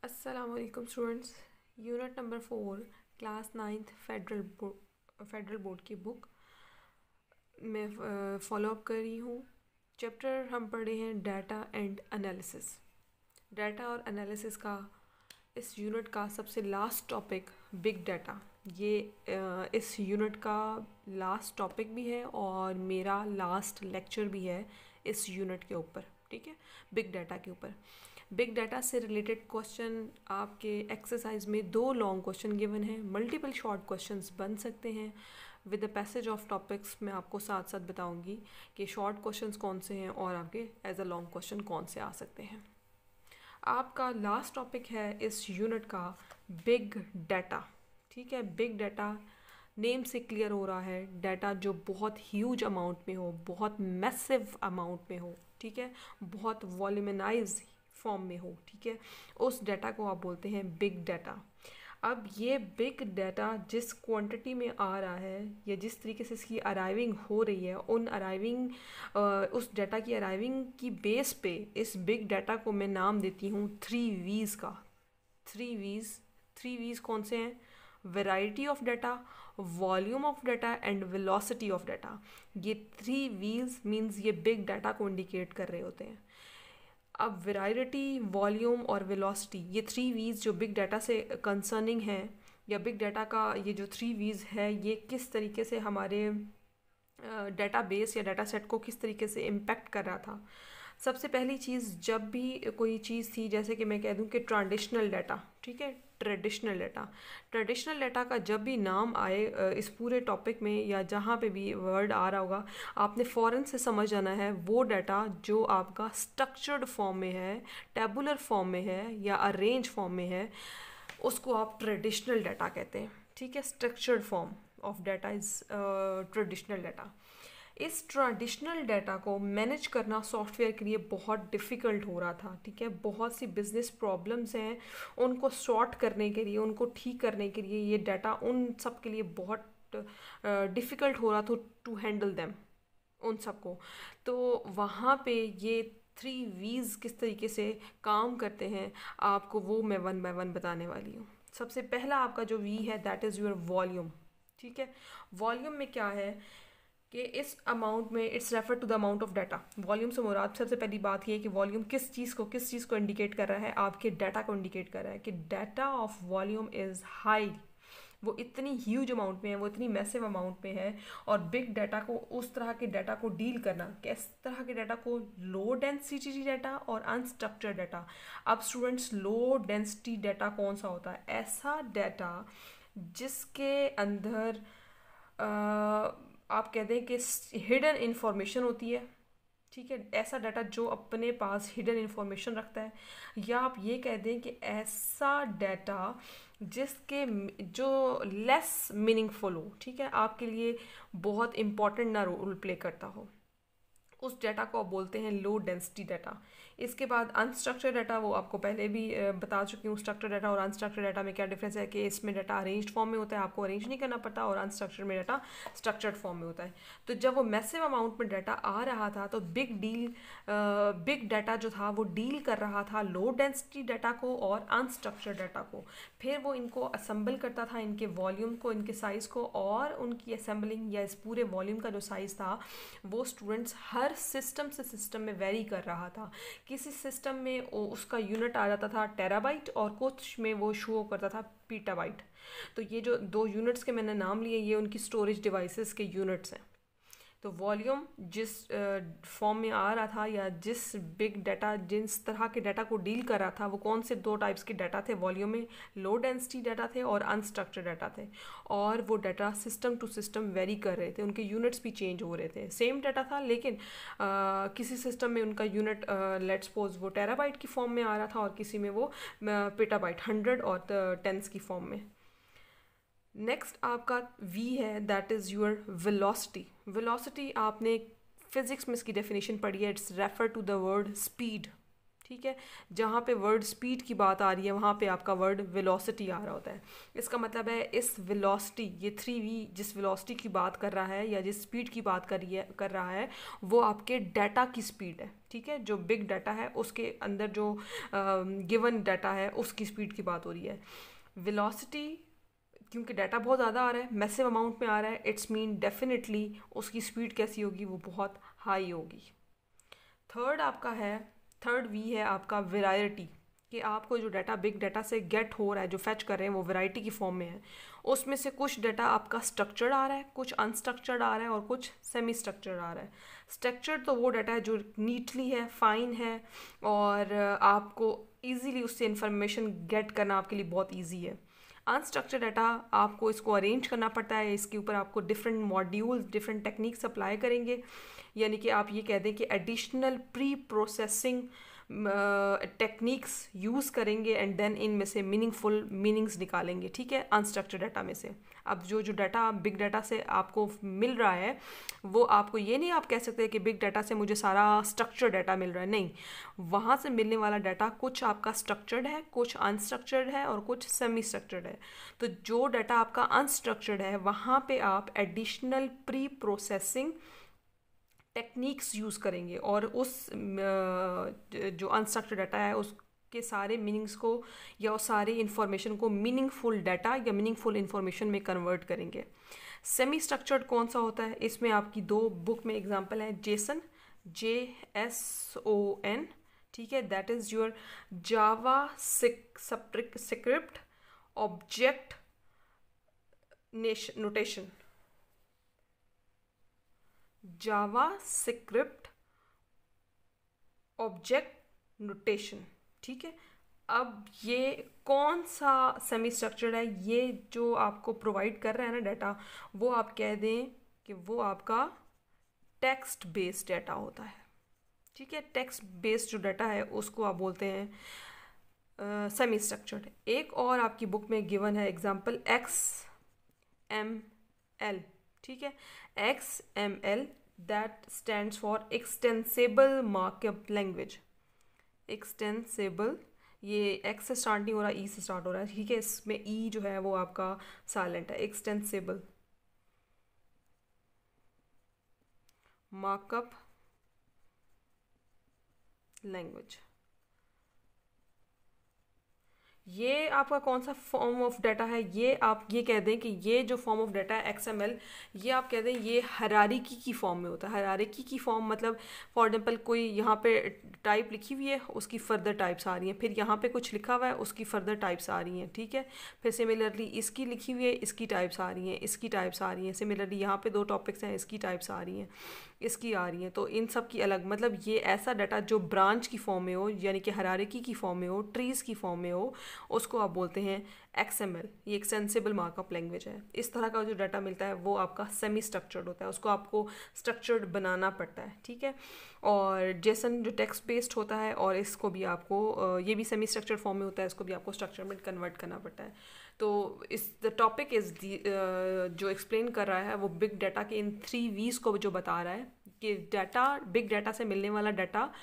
अस्सलामुअलैकुम students. Unit number 4 class 9th federal board की book में फॉलो अप कर रही हूँ। चैप्टर हम पढ़े हैं डाटा एंड एनालिसिस। डाटा और एनालिसिस का इस यूनिट का सबसे लास्ट टॉपिक बिग डाटा। ये इस यूनिट का लास्ट टॉपिक भी है और मेरा लास्ट लेक्चर भी है इस यूनिट के ऊपर। ठीक है, बिग डाटा के ऊपर। बिग डाटा से रिलेटेड क्वेश्चन आपके एक्सरसाइज में 2 लॉन्ग क्वेश्चन गिवन हैं, मल्टीपल शॉर्ट क्वेश्चंस बन सकते हैं। With the passage of topics मैं आपको साथ साथ बताऊंगी कि शॉर्ट क्वेश्चंस कौन से हैं और आपके एज अ लॉन्ग क्वेश्चन कौन से आ सकते हैं। आपका लास्ट टॉपिक है इस यूनिट का बिग डाटा। ठीक है, बिग डाटा नेम से क्लियर हो रहा है, डाटा जो बहुत ह्यूज अमाउंट में हो, बहुत मैसिव अमाउंट में हो। ठीक है, बहुत वॉल्यूमनाइज फॉर्म में हो। ठीक है, उस डाटा को आप बोलते हैं बिग डाटा। अब ये बिग डाटा जिस क्वांटिटी में आ रहा है या जिस तरीके से इसकी अराइविंग हो रही है, उस डाटा की अराइविंग की बेस पे इस बिग डाटा को मैं नाम देती हूँ 3 V's का। 3 V's कौन से हैं? Variety of data, volume of data and velocity of data. ये 3 V's मीन्स ये बिग डाटा को इंडिकेट कर रहे होते हैं। अब वैरायटी, वॉल्यूम और वेलोसिटी, ये 3 V's जो बिग डाटा से कंसर्निंग है, या बिग डाटा का ये जो 3 V's है, ये किस तरीके से हमारे डाटा बेस या डाटा सेट को किस तरीके से इम्पेक्ट कर रहा था। सबसे पहली चीज़, जब भी कोई चीज़ थी, जैसे कि मैं कह दूं कि ट्रांडिशनल डाटा। ठीक है, ट्रेडिशनल डाटा का जब भी नाम आए इस पूरे टॉपिक में या जहाँ पे भी वर्ड आ रहा होगा, आपने फ़ौरन से समझ जाना है वो डाटा जो आपका स्ट्रक्चर्ड फॉर्म में है, टेबुलर फॉर्म में है या अरेंज फॉर्म में है, उसको आप ट्रेडिशनल डाटा कहते हैं। ठीक है, structured form of data is traditional data. इस ट्रेडिशनल डाटा को मैनेज करना सॉफ्टवेयर के लिए बहुत डिफ़िकल्ट हो रहा था। ठीक है, बहुत सी बिजनेस प्रॉब्लम्स हैं, उनको सॉर्ट करने के लिए, उनको ठीक करने के लिए ये डाटा उन सब के लिए बहुत डिफ़िकल्ट हो रहा था टू हैंडल देम, उन सबको। तो वहाँ पे ये 3 V's किस तरीके से काम करते हैं, आपको वो मैं 1 बाय 1 बताने वाली हूँ। सबसे पहला आपका जो V है दैट इज़ योर वॉल्यूम। ठीक है, वॉल्यूम में क्या है कि इस अमाउंट में it's refer to the amount of data. Volume से मुराद सबसे पहली बात ये है कि वॉल्यूम किस चीज़ को इंडिकेट कर रहा है, आपके डाटा को इंडिकेट कर रहा है कि data of volume is high. वो इतनी ह्यूज अमाउंट में है, वो इतनी मैसिव अमाउंट में है। और बिग डाटा को, उस तरह के डाटा को डील करना, किस तरह के डाटा को, लो डेंसिटी डाटा और अनस्ट्रक्चर्ड डाटा। अब स्टूडेंट्स, लो डेंसिटी डाटा कौन सा होता है? ऐसा डाटा जिसके अंदर आप कहते हैं कि हिडन इंफॉर्मेशन होती है। ठीक है, ऐसा डाटा जो अपने पास हिडन इंफॉर्मेशन रखता है, या आप ये कह दें कि ऐसा डाटा जिसके जो लेस मीनिंगफुल हो। ठीक है, आपके लिए बहुत इंपॉर्टेंट ना रोल प्ले करता हो, उस डाटा को आप बोलते हैं लो डेंसिटी डाटा। इसके बाद अनस्ट्रक्चर्ड डाटा, वो आपको पहले भी बता चुकी हूँ। स्ट्रक्चर्ड डाटा और अनस्ट्रक्चर्ड डाटा में क्या डिफरेंस है कि इसमें डाटा अरेंज्ड फॉर्म में होता है, आपको अरेंज नहीं करना पड़ता, और अनस्ट्रक्चर्ड में डाटा स्ट्रक्चर्ड फॉर्म में होता है। तो जब वो मैसिव अमाउंट में डाटा आ रहा था तो बिग डाटा जो था वो डील कर रहा था लो डेंसिटी डाटा को और अनस्ट्रक्चर्ड डाटा को। फिर वो इनको असेंबल करता था, इनके वॉल्यूम को, इनके साइज़ को, और उनकी असेंबलिंग या इस पूरे वॉल्यूम का जो साइज़ था वो स्टूडेंट्स हर सिस्टम से सिस्टम में वेरी कर रहा था। किसी सिस्टम में उसका यूनिट आ जाता था टेराबाइट और कुछ में वो शो करता था पीटाबाइट। तो ये जो 2 यूनिट्स के मैंने नाम लिए, ये उनकी स्टोरेज डिवाइसेस के यूनिट्स हैं। तो वॉल्यूम जिस फॉर्म में आ रहा था या जिस बिग डाटा, जिस तरह के डाटा को डील कर रहा था, वो कौन से 2 टाइप्स के डाटा थे वॉल्यूम में? लो डेंसिटी डाटा थे और अनस्ट्रक्चर्ड डाटा थे। और वो data system to system vary कर रहे थे, उनके यूनिट्स भी चेंज हो रहे थे। सेम डाटा था लेकिन किसी सिस्टम में उनका यूनिट लेट्स सपोज वो टेराबाइट की फॉर्म में आ रहा था और किसी में वो पेटाबाइट 100 और 10s की फॉर्म में। नेक्स्ट आपका V है that is your velocity. Velocity आपने फिजिक्स में इसकी डेफिनेशन पढ़ी है, it's refer to the word speed. ठीक है। जहाँ पे वर्ड स्पीड की बात आ रही है वहाँ पे आपका वर्ड वेलोसिटी आ रहा होता है। इसका मतलब है इस वेलोसिटी, ये 3v जिस वेलोसिटी की बात कर रहा है या जिस स्पीड की बात कर रहा है वो आपके डाटा की स्पीड है। ठीक है, जो बिग डाटा है उसके अंदर जो गिवन डाटा है उसकी स्पीड की बात हो रही है। वेलोसिटी, क्योंकि डाटा बहुत ज़्यादा आ रहा है, मैसिव अमाउंट में आ रहा है, इट्स मीन डेफिनेटली उसकी स्पीड कैसी होगी, वो बहुत हाई होगी। थर्ड वी है आपका वेराइटी, कि आपको जो डाटा बिग डाटा से गेट हो रहा है, जो फैच कर रहे हैं वो वैरायटी की फॉर्म में है। उसमें से कुछ डाटा आपका स्ट्रक्चर्ड आ रहा है, कुछ अनस्ट्रक्चर्ड आ रहा है और कुछ सेमी स्ट्रक्चर्ड आ रहा है। स्ट्रक्चर्ड तो वो डाटा है जो नीटली है, फाइन है और आपको ईजीली उससे इंफॉर्मेशन गेट करना आपके लिए बहुत ईजी है। अनस्ट्रक्चर्ड डाटा आपको इसको अरेंज करना पड़ता है, इसके ऊपर आपको different modules, different techniques apply करेंगे। यानी कि आप ये कह दें कि additional pre processing techniques use करेंगे एंड देन इनमें से मीनिंगफुल मीनिंग्स निकालेंगे। ठीक है, अनस्ट्रक्चर्ड डाटा में से। अब जो डाटा बिग डाटा से आपको मिल रहा है वो आपको ये नहीं आप कह सकते कि बिग डाटा से मुझे सारा स्ट्रक्चर्ड डाटा मिल रहा है, नहीं। वहाँ से मिलने वाला डाटा कुछ आपका स्ट्रक्चर्ड है, कुछ अनस्ट्रक्चर्ड है और कुछ सेमी स्ट्रक्चर्ड है। तो जो डाटा आपका अनस्ट्रक्चर्ड है वहाँ पे आप additional pre processing techniques use करेंगे और उस जो अनस्ट्रक्चर्ड डाटा है उसके सारे मीनिंग्स को या उस सारे इन्फॉर्मेशन को मीनिंगफुल डाटा या मीनिंगफुल इन्फॉर्मेशन में कन्वर्ट करेंगे। सेमी स्ट्रक्चर्ड कौन सा होता है, इसमें आपकी 2 बुक में एग्जांपल है। जेसन, JSON, ठीक है, that is your Java script object notation. Java script object notation, ठीक है। अब ये कौन सा सेमी स्ट्रक्चर्ड है, ये जो आपको प्रोवाइड कर रहा है ना डाटा, वो आप कह दें कि वो आपका टेक्स्ट बेस्ड डाटा होता है। ठीक है, टेक्स्ट बेस्ड जो डाटा है उसको आप बोलते हैं सेमी स्ट्रक्चर्ड। एक और आपकी बुक में गिवन है एग्जांपल XML, ठीक है। XML that stands for extensible markup language. Extensible, ये एक्स से स्टार्ट नहीं हो रहा, ई से स्टार्ट हो रहा है, ठीक है। इसमें ई जो है वो आपका साइलेंट है। एक्सटेंसिबल मार्कअप लैंग्वेज, ये आपका कौन सा फॉर्म ऑफ डाटा है, ये आप ये कह दें कि ये जो फॉर्म ऑफ डाटा है XML, ये आप कह दें ये हायरार्की की फॉर्म में होता है। हायरार्की की फॉर्म मतलब फॉर एग्जांपल कोई यहाँ पे टाइप लिखी हुई है, उसकी फर्दर टाइप्स आ रही हैं, फिर यहाँ पे कुछ लिखा हुआ है उसकी फर्दर टाइप्स आ रही हैं, ठीक है। फिर सिमिलरली इसकी लिखी हुई है, इसकी टाइप्स आ रही हैं, इसकी टाइप्स आ रही हैं। सिमिलरली यहाँ पे 2 टॉपिक्स हैं, इसकी टाइप्स आ रही हैं, इसकी आ रही हैं। तो इन सब की अलग, मतलब ये ऐसा डाटा जो ब्रांच की फॉर्म में हो, यानी कि हायरार्की की फॉर्म में हो, ट्रीज़ की फॉर्म में हो, उसको आप बोलते हैं XML। ये एक्सटेंसिबल मार्कअप लैंग्वेज है। इस तरह का जो डाटा मिलता है वो आपका सेमी स्ट्रक्चर्ड होता है, उसको आपको स्ट्रक्चर्ड बनाना पड़ता है, ठीक है। और जेसन जो टेक्स्ट बेस्ड होता है और इसको भी आपको ये भी सेमी स्ट्रक्चर्ड फॉर्म में होता है, इसको भी आपको स्ट्रक्चर में कन्वर्ट करना पड़ता है। तो इस द टॉपिक इज़ जो एक्सप्लेन कर रहा है वो बिग डाटा के इन 3 V's को जो बता रहा है कि डाटा, बिग डाटा से मिलने वाला डाटा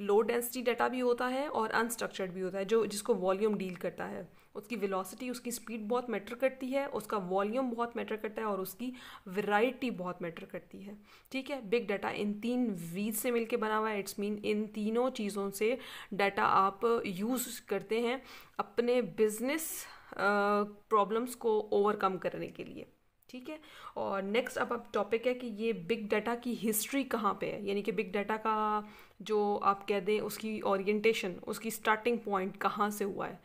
लो डेंसिटी डाटा भी होता है और अनस्ट्रक्चर्ड भी होता है, जो जिसको वॉल्यूम डील करता है। उसकी वेलोसिटी, उसकी स्पीड बहुत मैटर करती है, उसका वॉल्यूम बहुत मैटर करता है और उसकी वैरायटी बहुत मैटर करती है, ठीक है। बिग डाटा इन 3 V's से मिलके बना हुआ है। इट्स मीन इन तीनों चीज़ों से डाटा आप यूज़ करते हैं अपने बिजनेस प्रॉब्लम्स को ओवरकम करने के लिए, ठीक है। और नेक्स्ट अब टॉपिक है कि ये बिग डाटा की हिस्ट्री कहाँ पे है, यानी कि बिग डाटा का जो आप कह दें उसकी ओरिएंटेशन, उसकी स्टार्टिंग पॉइंट कहाँ से हुआ है।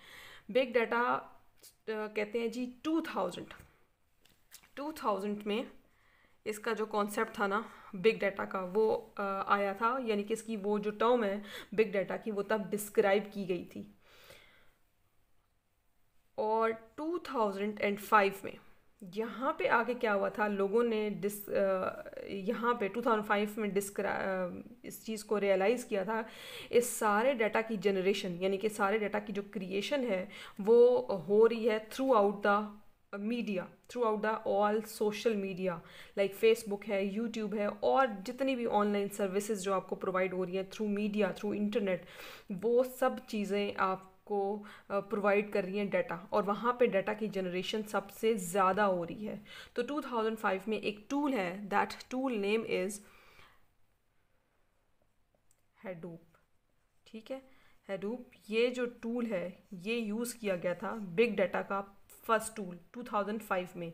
बिग डाटा कहते हैं जी 2000 में इसका जो कॉन्सेप्ट था ना बिग डाटा का वो आया था, यानी कि इसकी वो जो टर्म है बिग डाटा की वो तब डिस्क्राइब की गई थी। और 2005 में यहाँ पे आगे क्या हुआ था, लोगों ने यहाँ पे 2005 में इस चीज़ को रियलाइज़ किया था, इस सारे डाटा की जनरेशन, यानी कि सारे डाटा की जो क्रिएशन है वो हो रही है through out the media through out the all social media like Facebook है, यूट्यूब है, और जितनी भी ऑनलाइन सर्विसेज जो आपको प्रोवाइड हो रही हैं थ्रू मीडिया, थ्रू इंटरनेट, वो सब चीज़ें आपको प्रोवाइड कर रही हैं डाटा, और वहाँ पे डाटा की जनरेशन सबसे ज़्यादा हो रही है। तो 2005 में एक टूल है, दैट टूल नेम इज़ हैडूप। ठीक है, हैडूप ये जो टूल है ये यूज़ किया गया था बिग डाटा का फर्स्ट टूल 2005 में।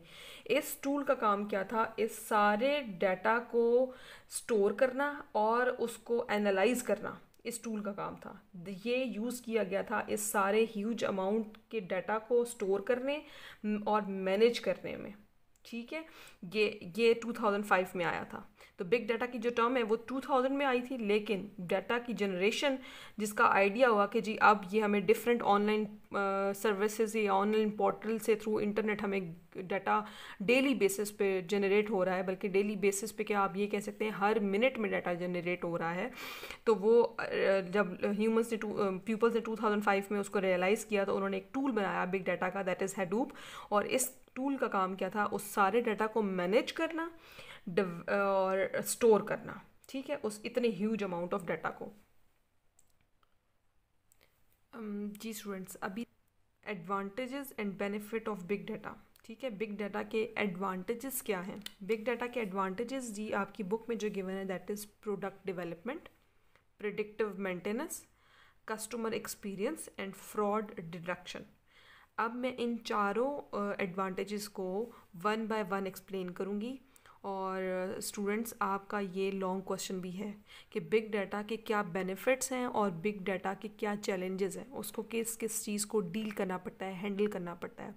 इस टूल का काम क्या था, इस सारे डाटा को स्टोर करना और उसको एनालाइज करना, इस टूल का काम था। ये यूज़ किया गया था इस सारे ह्यूज अमाउंट के डाटा को स्टोर करने और मैनेज करने में। ठीक है, ये 2005 में आया था। तो बिग डाटा की जो टर्म है वो 2000 में आई थी, लेकिन डाटा की जनरेशन जिसका आइडिया हुआ कि जी अब ये हमें डिफरेंट ऑनलाइन सर्विसेज या ऑनलाइन पोर्टल से थ्रू इंटरनेट हमें डाटा डेली बेसिस पे जनरेट हो रहा है, बल्कि डेली बेसिस पे क्या आप ये कह सकते हैं हर मिनट में डाटा जनरेट हो रहा है। तो वो जब ह्यूमंस ने पीपल्स ने 2005 में उसको रियलाइज़ किया तो उन्होंने एक टूल बनाया बिग डाटा का, दैट इज़ हैडूप। और इस टूल का काम क्या था, उस सारे डाटा को मैनेज करना और स्टोर करना। ठीक है, उस इतने ह्यूज अमाउंट ऑफ डाटा को। जी स्टूडेंट्स, अभी advantages and benefit of big data. ठीक है, बिग डाटा के एडवांटेजेस क्या हैं? बिग डाटा के एडवांटेजेस जी आपकी बुक में जो गिवन है that is product development, predictive maintenance, customer experience and fraud deduction. अब मैं इन चारों एडवांटेजेस को वन बाय वन एक्सप्लेन करूँगी। और स्टूडेंट्स, आपका ये लॉन्ग क्वेश्चन भी है कि बिग डाटा के क्या बेनिफिट्स हैं और बिग डाटा के क्या चैलेंजेस हैं, उसको किस किस चीज़ को डील करना पड़ता है, हैंडल करना पड़ता है,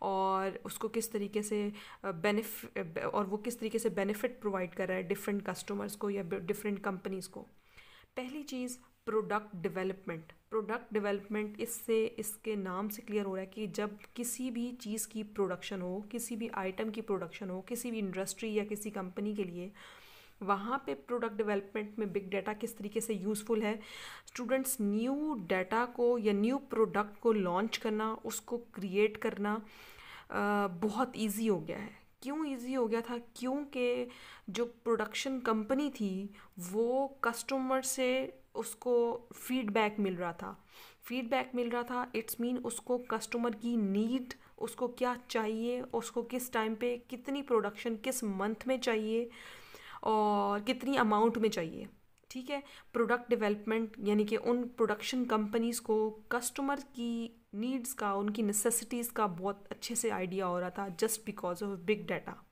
और उसको किस तरीके से और वो किस तरीके से बेनिफिट प्रोवाइड कर रहा है डिफरेंट कस्टमर्स को या डिफरेंट कंपनीज़ को। पहली चीज़, प्रोडक्ट डेवलपमेंट। प्रोडक्ट डेवलपमेंट इससे इसके नाम से क्लियर हो रहा है कि जब किसी भी चीज़ की प्रोडक्शन हो, किसी भी आइटम की प्रोडक्शन हो, किसी भी इंडस्ट्री या किसी कंपनी के लिए, वहाँ पे प्रोडक्ट डेवलपमेंट में बिग डाटा किस तरीके से यूज़फुल है। स्टूडेंट्स, न्यू डाटा को या न्यू प्रोडक्ट को लॉन्च करना, उसको क्रिएट करना बहुत इजी हो गया है। क्यों इजी हो गया था? क्योंकि जो प्रोडक्शन कंपनी थी वो कस्टमर से उसको फीडबैक मिल रहा था। फीडबैक मिल रहा था इट्स मीन उसको कस्टमर की नीड, उसको क्या चाहिए, उसको किस टाइम पे कितनी प्रोडक्शन किस मंथ में चाहिए और कितनी अमाउंट में चाहिए। ठीक है, प्रोडक्ट डेवलपमेंट यानी कि उन प्रोडक्शन कंपनीज़ को कस्टमर की नीड्स का, उनकी नेसेसिटीज़ का बहुत अच्छे से आइडिया हो रहा था just because of big data.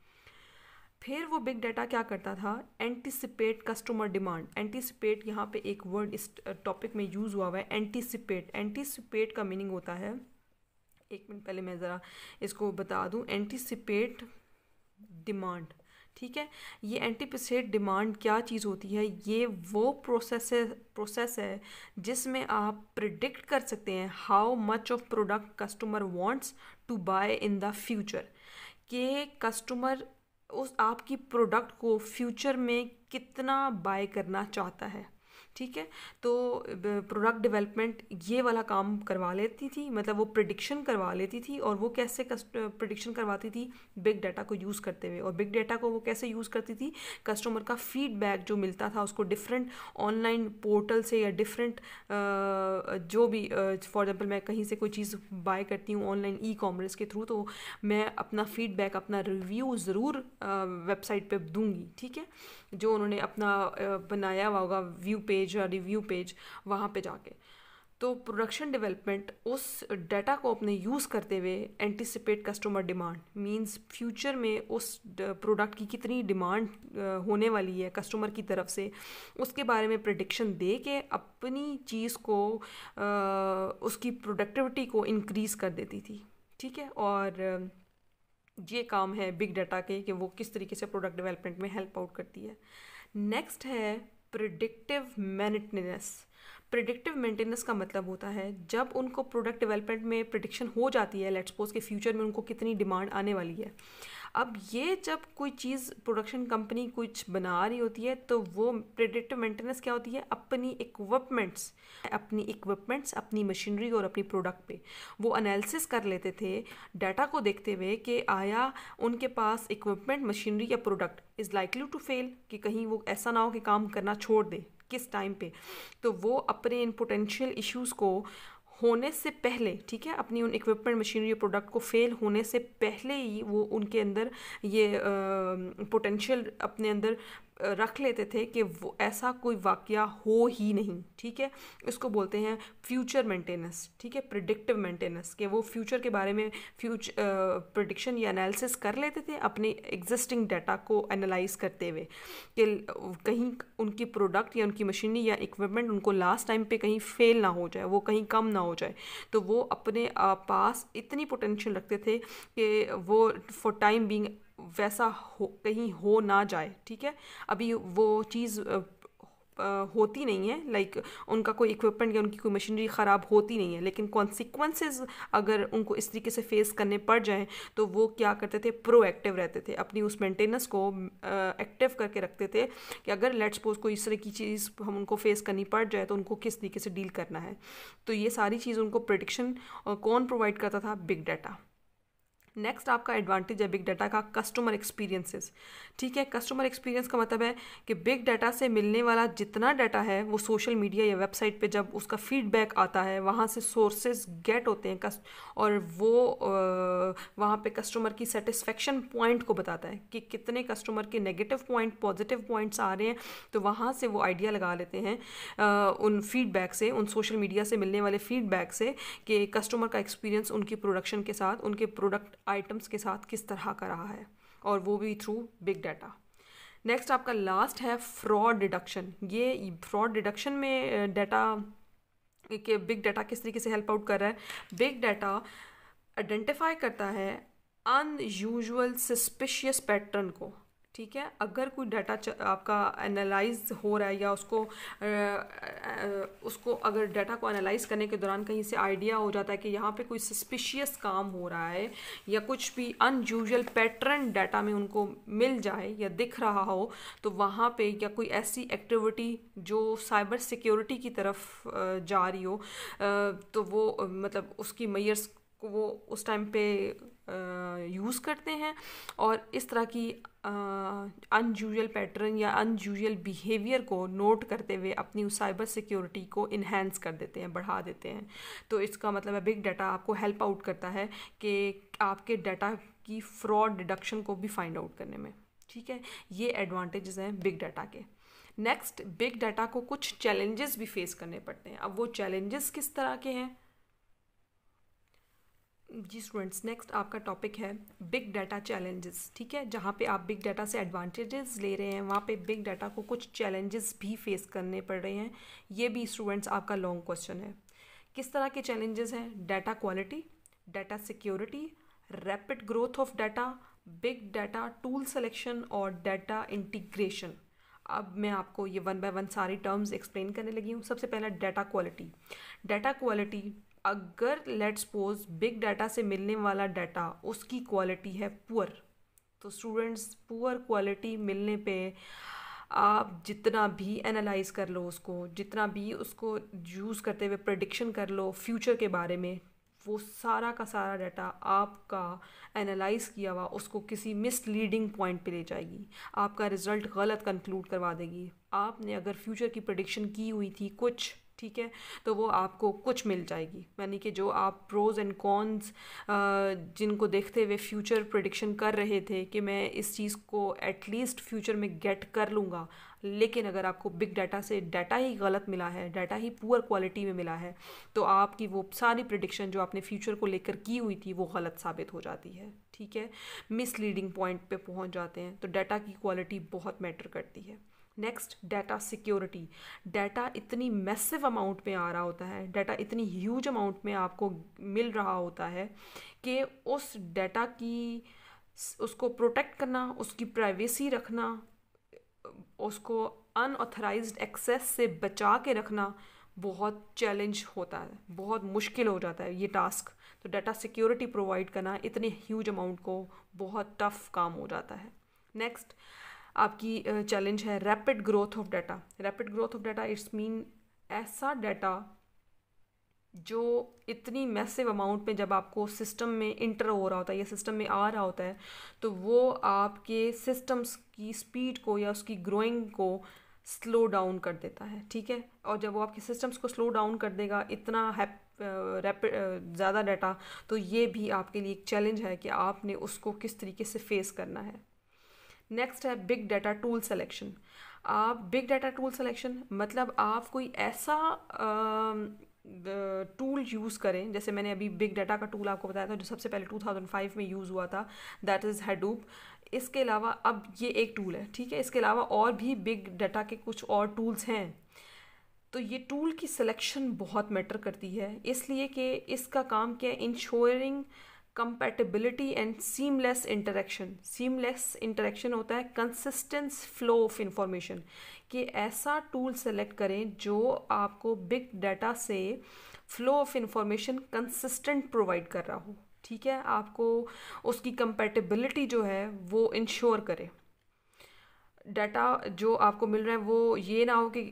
फिर वो बिग डाटा क्या करता था, एंटिसिपेट कस्टमर डिमांड। एंटिसिपेट यहाँ पे एक वर्ड इस टॉपिक में यूज़ हुआ है, एंटिसिपेट। एंटिसिपेट का मीनिंग होता है, एक मिनट पहले मैं ज़रा इसको बता दूँ, एंटिसिपेट डिमांड। ठीक है, ये एंटिसिपेट डिमांड क्या चीज़ होती है? ये वो प्रोसेस है जिसमें आप प्रिडिक्ट कर सकते हैं how much of product customer wants to buy in the future, कि कस्टमर उस आपकी प्रोडक्ट को फ्यूचर में कितना बाय करना चाहता है। ठीक है, तो प्रोडक्ट डेवलपमेंट ये वाला काम करवा लेती थी, मतलब वो प्रिडिक्शन करवा लेती थी। और वो कैसे प्रिडिक्शन करवाती थी? बिग डाटा को यूज़ करते हुए। और बिग डाटा को वो कैसे यूज़ करती थी? कस्टमर का फीडबैक जो मिलता था उसको डिफरेंट ऑनलाइन पोर्टल से या डिफरेंट जो भी फॉर एग्जांपल मैं कहीं से कोई चीज़ बाय करती हूँ ऑनलाइन ई कॉमर्स के थ्रू, तो मैं अपना फीडबैक, अपना रिव्यू ज़रूर वेबसाइट पे दूंगी। ठीक है, जो उन्होंने अपना बनाया हुआ होगा व्यू पेज या रिव्यू पेज, वहाँ पे जाके। तो प्रोडक्शन डेवलपमेंट उस डाटा को अपने यूज़ करते हुए anticipate customer demand means future में उस प्रोडक्ट की कितनी डिमांड होने वाली है कस्टमर की तरफ से, उसके बारे में प्रेडिक्शन दे के अपनी चीज़ को उसकी प्रोडक्टिविटी को इंक्रीज़ कर देती थी। ठीक है, और ये काम है बिग डाटा के कि वो किस तरीके से प्रोडक्ट डेवलपमेंट में हेल्प आउट करती है। नेक्स्ट है प्रिडिक्टिव मेंटेनेंस। प्रिडिक्टिव मेंटेनेंस का मतलब होता है जब उनको प्रोडक्ट डेवलपमेंट में प्रिडिक्शन हो जाती है, लेट्स सपोज के फ्यूचर में उनको कितनी डिमांड आने वाली है। अब ये जब कोई चीज़ प्रोडक्शन कंपनी कुछ बना रही होती है तो वो प्रिडिक्टिव मेंटेनेंस क्या होती है, अपनी इक्विपमेंट्स, अपनी मशीनरी और अपनी प्रोडक्ट पे वो एनालिसिस कर लेते थे डाटा को देखते हुए कि आया उनके पास इक्विपमेंट, मशीनरी या product is likely to fail, कि कहीं वो ऐसा ना हो कि काम करना छोड़ दे किस टाइम पे। तो वो अपने इन पोटेंशियल इश्यूज़ को होने से पहले, ठीक है, अपनी उन इक्विपमेंट, मशीनरी या प्रोडक्ट को फेल होने से पहले ही वो उनके अंदर ये पोटेंशियल अपने अंदर रख लेते थे कि वो ऐसा कोई वाकया हो ही नहीं, ठीक है। इसको बोलते हैं फ्यूचर मेंटेनेंस, ठीक है, प्रिडिक्टिव मेंटेनेंस, कि वो फ्यूचर के बारे में प्रिडिक्शन या एनालिसिस कर लेते थे अपने एग्जिस्टिंग डाटा को एनालाइज करते हुए कि कहीं उनकी प्रोडक्ट या उनकी मशीनरी या इक्विपमेंट उनको लास्ट टाइम पे कहीं फेल ना हो जाए, वो कहीं कम ना हो जाए। तो वो अपने पास इतनी पोटेंशियल रखते थे कि वो फॉर टाइम बीइंग वैसा कहीं हो ना जाए, ठीक है। अभी वो चीज़ होती नहीं है, लाइक उनका कोई इक्विपमेंट या उनकी कोई मशीनरी ख़राब होती नहीं है, लेकिन कॉन्सिक्वेंसेस अगर उनको इस तरीके से फेस करने पड़ जाएं तो वो क्या करते थे, प्रोएक्टिव रहते थे, अपनी उस मेंटेनेंस को एक्टिव करके रखते थे कि अगर लेट्स सपोज कोई इस तरह की चीज़ हम उनको फेस करनी पड़ जाए तो उनको किस तरीके से डील करना है। तो ये सारी चीज़ उनको प्रेडिक्शन कौन प्रोवाइड करता था, बिग डाटा। नेक्स्ट आपका एडवांटेज है बिग डाटा का, कस्टमर एक्सपीरियंसेस, ठीक है। कस्टमर एक्सपीरियंस का मतलब है कि बिग डाटा से मिलने वाला जितना डाटा है वो सोशल मीडिया या वेबसाइट पे जब उसका फीडबैक आता है वहाँ से सोर्सेज गेट होते हैं और वो वहाँ पे कस्टमर की सेटिस्फेक्शन पॉइंट को बताता है कि कितने कस्टमर के नेगेटिव पॉइंट, पॉजिटिव पॉइंट्स आ रहे हैं। तो वहाँ से वो आइडिया लगा लेते हैं उन फीडबैक से, उन सोशल मीडिया से मिलने वाले फीडबैक से कि कस्टमर का एक्सपीरियंस उनकी प्रोडक्शन के साथ, उनके प्रोडक्ट आइटम्स के साथ किस तरह का रहा है, और वो भी थ्रू बिग डाटा। नेक्स्ट आपका लास्ट है फ्रॉड डिडक्शन। ये फ्रॉड डिडक्शन में डाटा के बिग डाटा किस तरीके से हेल्प आउट कर रहा है, बिग डाटा आइडेंटिफाई करता है अनयूजुअल सस्पिशियस पैटर्न को, ठीक है। अगर कोई डाटा आपका एनालाइज हो रहा है या उसको अगर डाटा को एनालाइज करने के दौरान कहीं से आइडिया हो जाता है कि यहाँ पे कोई सस्पिशियस काम हो रहा है या कुछ भी अनयूजुअल पैटर्न डाटा में उनको मिल जाए या दिख रहा हो, तो वहाँ पे या कोई ऐसी एक्टिविटी जो साइबर सिक्योरिटी की तरफ जा रही हो, तो वो मतलब उसकी मेजर्स को वो उस टाइम पे यूज़ करते हैं और इस तरह की अनयूजुअल पैटर्न या अनयूजुअल बिहेवियर को नोट करते हुए अपनी उस साइबर सिक्योरिटी को इन्हेंस कर देते हैं, बढ़ा देते हैं। तो इसका मतलब है बिग डाटा आपको हेल्प आउट करता है कि आपके डाटा की फ्रॉड डिडक्शन को भी फाइंड आउट करने में, ठीक है। ये एडवांटेजेस हैं बिग डाटा के। नेक्स्ट, बिग डाटा को कुछ चैलेंजेस भी फेस करने पड़ते हैं। अब वो चैलेंजेस किस तरह के हैं जी स्टूडेंट्स, नेक्स्ट आपका टॉपिक है बिग डाटा चैलेंजेस, ठीक है। जहाँ पे आप बिग डाटा से एडवांटेजेस ले रहे हैं वहाँ पे बिग डाटा को कुछ चैलेंजेस भी फेस करने पड़ रहे हैं। ये भी स्टूडेंट्स आपका लॉन्ग क्वेश्चन है। किस तरह के चैलेंजेस हैं, data quality, data security, rapid growth of data, big data tool selection और डाटा इंटीग्रेशन। अब मैं आपको ये वन बाय वन सारी टर्म्स एक्सप्लेन करने लगी हूँ। सबसे पहला डाटा क्वालिटी। डाटा क्वालिटी, अगर लेट्स सपोज बिग डाटा से मिलने वाला डाटा उसकी क्वालिटी है पुअर, तो स्टूडेंट्स पुअर क्वालिटी मिलने पे आप जितना भी एनालाइज कर लो उसको, जितना भी उसको यूज़ करते हुए प्रेडिक्शन कर लो फ्यूचर के बारे में, वो सारा का सारा डाटा आपका एनालाइज किया हुआ उसको किसी मिसलीडिंग पॉइंट पे ले जाएगी, आपका रिजल्ट गलत कंक्लूड करवा देगी। आपने अगर फ्यूचर की प्रेडिक्शन की हुई थी कुछ, ठीक है, तो वो आपको कुछ मिल जाएगी। यानी कि जो आप प्रोज एंड कॉन्स जिनको देखते हुए फ्यूचर प्रेडिक्शन कर रहे थे कि मैं इस चीज़ को एटलीस्ट फ्यूचर में गेट कर लूँगा, लेकिन अगर आपको बिग डाटा से डाटा ही गलत मिला है, डाटा ही पुअर क्वालिटी में मिला है, तो आपकी वो सारी प्रेडिक्शन जो आपने फ्यूचर को लेकर की हुई थी वो गलत साबित हो जाती है, ठीक है। मिसलीडिंग पॉइंट पे पहुंच जाते हैं। तो डाटा की क्वालिटी बहुत मैटर करती है। Next, data security. डाटा इतनी मैसिव अमाउंट में आ रहा होता है, डाटा इतनी ह्यूज अमाउंट में आपको मिल रहा होता है कि उस डाटा की उसको प्रोटेक्ट करना, उसकी प्राइवेसी रखना, उसको अनऑथराइज्ड एक्सेस से बचा के रखना बहुत चैलेंज होता है, बहुत मुश्किल हो जाता है ये टास्क। तो डाटा सिक्योरिटी प्रोवाइड करना इतने ह्यूज अमाउंट को बहुत टफ काम हो जाता है। नेक्स्ट आपकी चैलेंज है rapid growth of data. Rapid growth of data it's mean ऐसा डाटा जो इतनी मैसिव अमाउंट में जब आपको सिस्टम में इंटर हो रहा होता है या सिस्टम में आ रहा होता है, तो वो आपके सिस्टम्स की स्पीड को या उसकी ग्रोइंग को स्लो डाउन कर देता है, ठीक है। और जब वो आपके सिस्टम्स को स्लो डाउन कर देगा इतना रैपिड ज़्यादा डाटा, तो ये भी आपके लिए एक चैलेंज है कि आपने उसको किस तरीके से फेस करना है। नेक्स्ट है बिग डाटा टूल सिलेक्शन। आप बिग डाटा टूल सिलेक्शन मतलब आप कोई ऐसा टूल यूज़ करें, जैसे मैंने अभी बिग डाटा का टूल आपको बताया था जो सबसे पहले 2005 में यूज़ हुआ था, दैट इज़ हैडूप। इसके अलावा अब ये एक टूल है, ठीक है, इसके अलावा और भी बिग डाटा के कुछ और टूल्स हैं। तो ये टूल की सिलेक्शन बहुत मैटर करती है, इसलिए कि इसका काम क्या है, ensuring compatibility and seamless interaction. Seamless interaction होता है कंसिस्टेंस फ्लो ऑफ इंफॉर्मेशन, कि ऐसा टूल सेलेक्ट करें जो आपको बिग डाटा से flow of information consistent provide कर रहा हो, ठीक है। आपको उसकी कंपैटिबिलिटी जो है वो इंश्योर करे। डाटा जो आपको मिल रहा है वो ये ना हो कि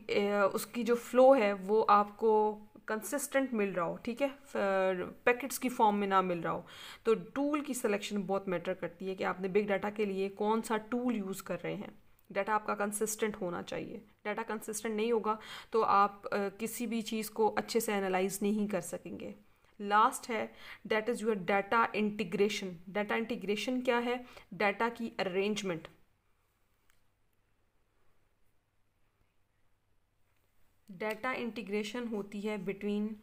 उसकी जो फ़्लो है वो आपको कंसिस्टेंट मिल रहा हो, ठीक है, पैकेट्स की फॉर्म में ना मिल रहा हो। तो टूल की सिलेक्शन बहुत मैटर करती है कि आपने बिग डाटा के लिए कौन सा टूल यूज़ कर रहे हैं। डाटा आपका कंसिस्टेंट होना चाहिए। डाटा कंसिस्टेंट नहीं होगा तो आप किसी भी चीज़ को अच्छे से एनालाइज नहीं कर सकेंगे। लास्ट है that is your data integration. Data integration क्या है? डाटा की अरेंजमेंट। डाटा इंटीग्रेशन होती है between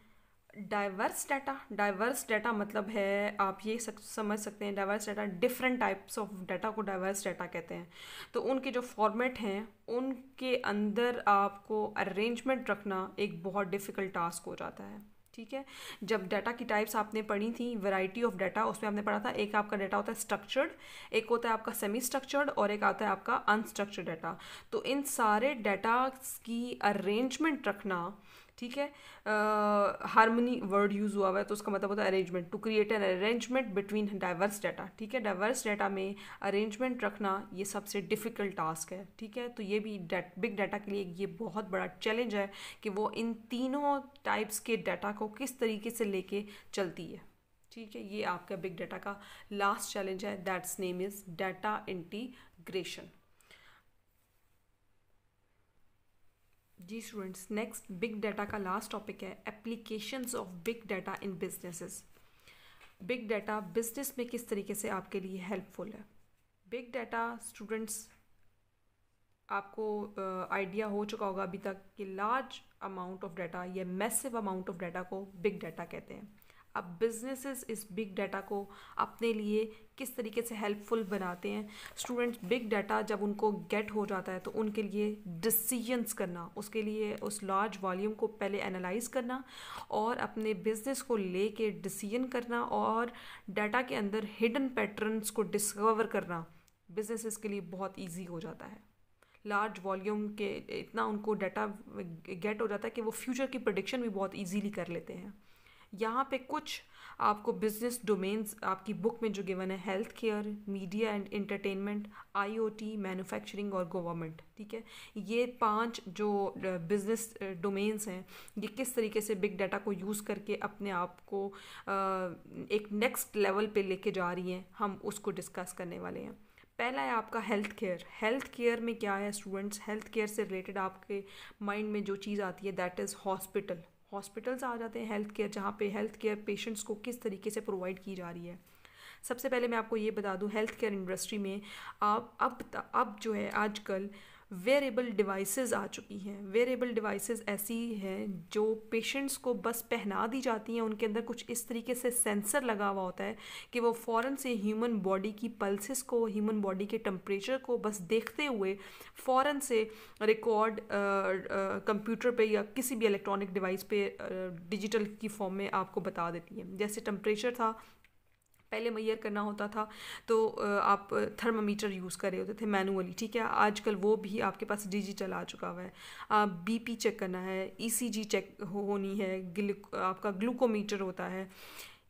diverse data. Diverse data मतलब है, आप ये समझ सकते हैं, diverse data different types of data को डाइवर्स डाटा कहते हैं। तो उनके जो फॉर्मेट हैं उनके अंदर आपको अरेंजमेंट रखना एक बहुत डिफ़िकल्ट टास्क हो जाता है, ठीक है। जब डाटा की टाइप्स आपने पढ़ी थी, वैरायटी ऑफ डाटा, उसमें आपने पढ़ा था एक आपका डाटा होता है स्ट्रक्चर्ड, एक होता है आपका सेमी स्ट्रक्चर्ड और एक आता है आपका अनस्ट्रक्चर्ड डाटा। तो इन सारे डाटा की अरेंजमेंट रखना, ठीक है, हार्मनी वर्ड यूज़ हुआ हुआ है तो उसका मतलब होता है arrangement, to create an arrangement between diverse data, ठीक है। डाइवर्स डाटा में अरेंजमेंट रखना ये सबसे डिफ़िकल्ट टास्क है, ठीक है। तो ये भी बिग डाटा के लिए ये बहुत बड़ा चैलेंज है कि वो इन तीनों टाइप्स के डाटा को किस तरीके से लेके चलती है, ठीक है। ये आपका बिग डाटा का लास्ट चैलेंज है, that's name is data integration. जी स्टूडेंट्स, नेक्स्ट बिग डाटा का लास्ट टॉपिक है applications of big data in businesses. Big data business में किस तरीके से आपके लिए हेल्पफुल है। बिग डाटा स्टूडेंट्स, आपको आइडिया हो चुका होगा अभी तक कि लार्ज अमाउंट ऑफ डाटा या मैसिव अमाउंट ऑफ डाटा को बिग डाटा कहते हैं। अब बिजनेसेस इस बिग डाटा को अपने लिए किस तरीके से हेल्पफुल बनाते हैं। स्टूडेंट्स, बिग डाटा जब उनको गेट हो जाता है तो उनके लिए डिसीजंस करना, उसके लिए उस लार्ज वॉल्यूम को पहले एनालाइज करना और अपने बिजनेस को लेके डिसीजन करना और डाटा के अंदर हिडन पैटर्न्स को डिस्कवर करना बिजनेसेस के लिए बहुत ईजी हो जाता है। लार्ज वॉल्यूम के इतना उनको डाटा गेट हो जाता है कि वो फ्यूचर की प्रेडिक्शन भी बहुत ईजीली कर लेते हैं। यहाँ पे कुछ आपको बिजनेस डोमेन्स आपकी बुक में जो गिवन है, health care, media and entertainment, IoT, manufacturing और गवर्नमेंट, ठीक है। ये 5 जो बिजनेस डोमेन्स हैं ये किस तरीके से बिग डाटा को यूज़ करके अपने आप को एक नेक्स्ट लेवल पे लेके जा रही हैं, हम उसको डिस्कस करने वाले हैं। पहला है आपका हेल्थ केयर। हेल्थ केयर में क्या है स्टूडेंट्स, हेल्थ केयर से रिलेटेड आपके माइंड में जो चीज़ आती है दैट इज़ हॉस्पिटल। हॉस्पिटल्स आ जाते हैं हेल्थ केयर, जहाँ पे हेल्थ केयर पेशेंट्स को किस तरीके से प्रोवाइड की जा रही है। सबसे पहले मैं आपको ये बता दूं, हेल्थ केयर इंडस्ट्री में आप अब जो है आजकल वेरेबल डिवाइसेस आ चुकी हैं। वेरेबल डिवाइसेस ऐसी हैं जो पेशेंट्स को बस पहना दी जाती हैं, उनके अंदर कुछ इस तरीके से सेंसर लगा हुआ होता है कि वो फ़ौरन से ह्यूमन बॉडी की पल्सेस को, ह्यूमन बॉडी के टेम्परेचर को बस देखते हुए फ़ौरन से रिकॉर्ड कंप्यूटर पे या किसी भी इलेक्ट्रॉनिक डिवाइस पे डिजिटल की फॉर्म में आपको बता देती है। जैसे टेम्परेचर था पहले मेजर करना होता था तो आप थर्मामीटर यूज़ कर रहे होते थे मैनुअली, ठीक है। आजकल वो भी आपके पास डिजिटल आ चुका हुआ है। आप बीपी चेक करना है, ईसीजी चेक होनी है, आपका ग्लूकोमीटर होता है,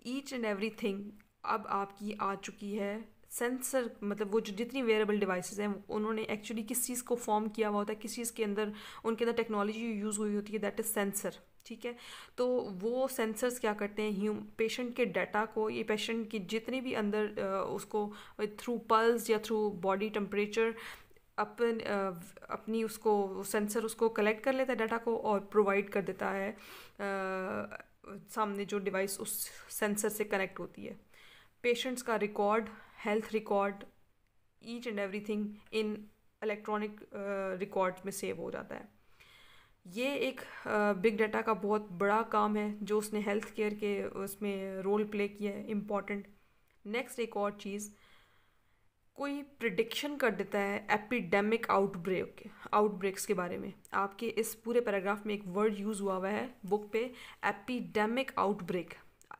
ईच एंड एवरीथिंग अब आपकी आ चुकी है। सेंसर मतलब वो जो जितनी वेयरेबल डिवाइसेस हैं उन्होंने एक्चुअली किस चीज़ को फॉर्म किया हुआ होता है, किस चीज़ के अंदर उनके अंदर टेक्नोलॉजी यूज़ हुई होती है, दैट इज़ सेंसर, ठीक है। तो वो सेंसर्स क्या करते हैं, पेशेंट के डाटा को, ये पेशेंट की जितने भी अंदर उसको थ्रू पल्स या थ्रू बॉडी टेम्परेचर अपनी उसको सेंसर उसको कलेक्ट कर लेता है डाटा को और प्रोवाइड कर देता है सामने जो डिवाइस उस सेंसर से कनेक्ट होती है। पेशेंट्स का record, health record, each and everything in electronic record में सेव हो जाता है। ये एक बिग डाटा का बहुत बड़ा काम है जो उसने हेल्थ केयर के उसमें रोल प्ले किया है, इम्पॉर्टेंट। नेक्स्ट एक और चीज़, कोई प्रिडिक्शन कर देता है एपिडेमिक आउटब्रेक्स के बारे में। आपके इस पूरे पैराग्राफ में एक वर्ड यूज़ हुआ है बुक पे, एपिडेमिक आउटब्रेक।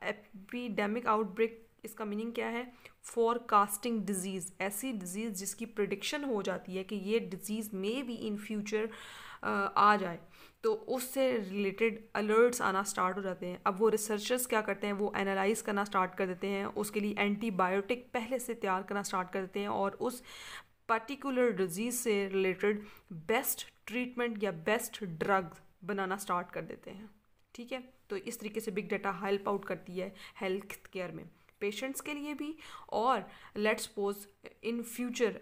एपिडेमिक आउटब्रेक इसका मीनिंग क्या है, फोरकास्टिंग डिजीज़, ऐसी डिजीज़ जिसकी प्रिडिक्शन हो जाती है कि ये disease may be in future आ जाए, तो उससे रिलेटेड अलर्ट्स आना स्टार्ट हो जाते हैं। अब वो रिसर्चर्स क्या करते हैं, वो एनालाइज करना स्टार्ट कर देते हैं, उसके लिए एंटीबायोटिक पहले से तैयार करना स्टार्ट कर देते हैं और उस पर्टिकुलर डिजीज़ से रिलेटेड बेस्ट ट्रीटमेंट या बेस्ट ड्रग बनाना स्टार्ट कर देते हैं, ठीक है। तो इस तरीके से बिग डाटा हेल्प आउट करती है हेल्थ केयर में, पेशेंट्स के लिए भी, और लेट्स सपोज इन फ्यूचर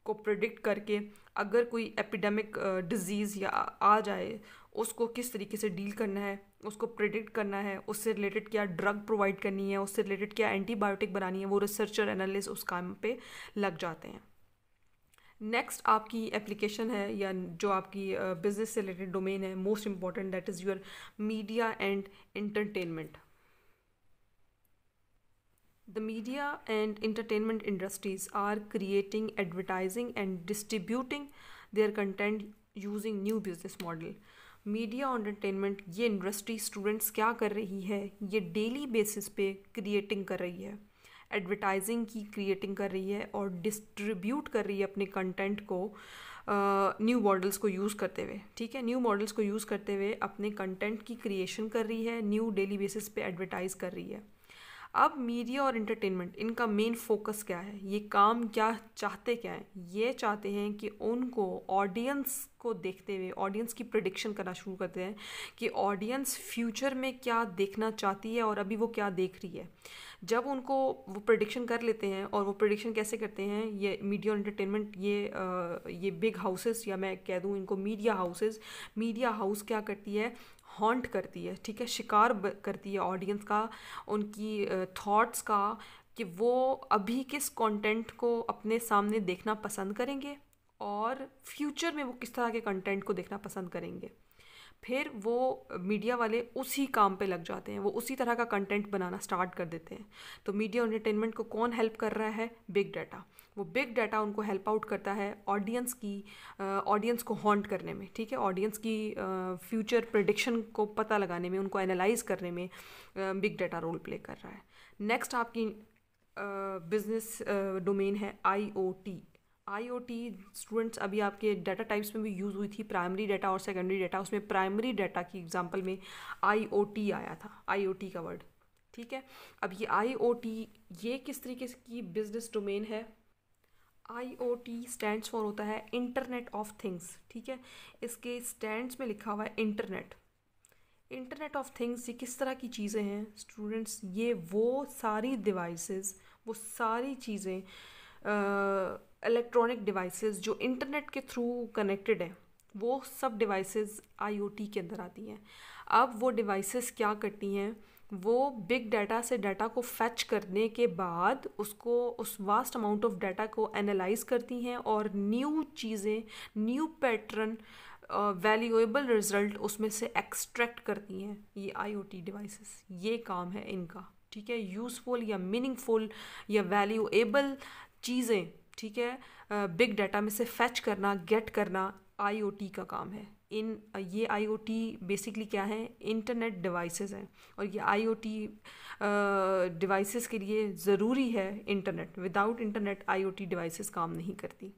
को प्रिडिक्ट करके अगर कोई एपिडेमिक डिजीज़ या आ जाए उसको किस तरीके से डील करना है, उसको प्रिडिक्ट करना है, उससे रिलेटेड क्या ड्रग प्रोवाइड करनी है, उससे रिलेटेड क्या एंटीबायोटिक बनानी है, वो रिसर्चर एनालिस्ट उस काम पे लग जाते हैं। नेक्स्ट आपकी एप्लीकेशन है या जो आपकी बिजनेस से रिलेटेड डोमेन है, most important, that is your media and entertainment. The media and entertainment industries are creating, advertising and distributing their content using new business model. Media और एंटरटेनमेंट ये industry students क्या कर रही है, ये daily basis पे creating कर रही है, एडवर्टाइजिंग की क्रिएटिंग कर रही है और डिस्ट्रीब्यूट कर रही है अपने कंटेंट को न्यू मॉडल्स को यूज़ करते हुए, ठीक है। न्यू मॉडल्स को यूज़ करते हुए अपने कंटेंट की क्रिएशन कर रही है, न्यू डेली बेसिस पे एडवर्टाइज कर रही है। अब मीडिया और एंटरटेनमेंट इनका मेन फोकस क्या है, ये काम क्या चाहते क्या है, ये चाहते हैं कि उनको ऑडियंस को देखते हुए ऑडियंस की प्रेडिक्शन करना शुरू करते हैं कि ऑडियंस फ्यूचर में क्या देखना चाहती है और अभी वो क्या देख रही है। जब उनको वो प्रेडिक्शन कर लेते हैं, और वो प्रेडिक्शन कैसे करते हैं, ये मीडिया और एंटरटेनमेंट ये बिग हाउसेस, या मैं कह दूँ इनको मीडिया हाउस क्या करती है, हॉन्ट करती है, ठीक है, शिकार करती है ऑडियंस का, उनकी थॉट्स का, कि वो अभी किस कंटेंट को अपने सामने देखना पसंद करेंगे और फ्यूचर में वो किस तरह के कंटेंट को देखना पसंद करेंगे। फिर वो मीडिया वाले उसी काम पे लग जाते हैं, वो उसी तरह का कंटेंट बनाना स्टार्ट कर देते हैं। तो मीडिया और एंटरटेनमेंट को कौन हेल्प कर रहा है, बिग डाटा। वो बिग डाटा उनको हेल्प आउट करता है ऑडियंस को हॉन्ट करने में, ठीक है, ऑडियंस की फ्यूचर प्रेडिक्शन को पता लगाने में, उनको एनालाइज करने में बिग डाटा रोल प्ले कर रहा है। नेक्स्ट आपकी बिजनेस डोमेन है आईओटी। आईओटी स्टूडेंट्स अभी आपके डाटा टाइप्स में भी यूज़ हुई थी, प्राइमरी डाटा और सेकेंडरी डाटा। उसमें प्राइमरी डाटा की एग्जांपल में आईओटी आया था, आईओटी का वर्ड, ठीक है। अब ये आईओटी ये किस तरीके की बिजनेस डोमेन है, आईओटी स्टैंड्स फॉर होता है इंटरनेट ऑफ थिंग्स, ठीक है। इसके स्टैंड्स में लिखा हुआ है इंटरनेट ऑफ थिंग्स। ये किस तरह की चीज़ें हैं स्टूडेंट्स, ये वो सारी डिवाइसेस, वो सारी चीज़ें इलेक्ट्रॉनिक डिवाइसेस जो इंटरनेट के थ्रू कनेक्टेड है, वो सब डिवाइसेस आईओटी के अंदर आती हैं। अब वो डिवाइसेस क्या करती हैं, वो बिग डाटा से डाटा को फैच करने के बाद उसको उस वास्ट अमाउंट ऑफ डाटा को एनालाइज करती हैं और न्यू चीज़ें, न्यू पैटर्न, वैल्यूएबल रिजल्ट उसमें से एक्सट्रैक्ट करती हैं। ये आईओटी डिवाइसेस, ये काम है इनका, ठीक है। यूज़फुल या मीनिंगफुल या वैल्यूएबल चीज़ें, ठीक है, बिग डाटा में से फैच करना, गेट करना, आईओटी का काम है। इन ये आईओटी बेसिकली क्या है, इंटरनेट डिवाइसेस हैं, और ये आईओटी डिवाइसेस के लिए ज़रूरी है internet. Without internet IoT devices काम नहीं करती।